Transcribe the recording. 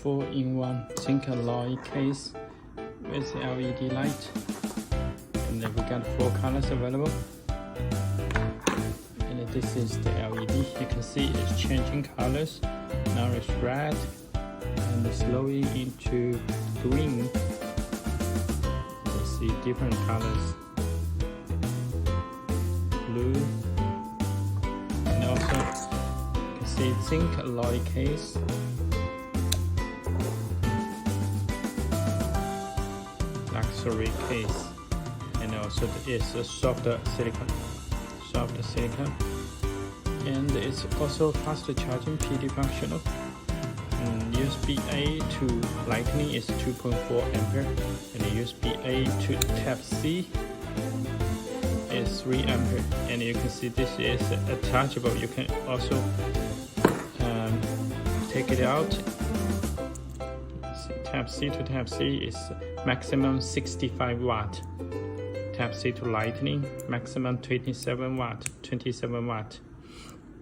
4-in-1 zinc alloy case with LED light, and then we got 4 colors available. And this is the LED. You can see it's changing colors. Now it's red and slowly into green. You see different colors, blue, and also you can see zinc alloy case. Luxury case, and also it's a soft silicone, and it's also fast charging, PD functional. USB-A to Lightning is 2.4 ampere, and USB-A to Type-C is 3 ampere. And you can see this is attachable. You can also take it out. Type-C to Type-C is maximum 65 watt. Type-C to Lightning maximum 27 watt.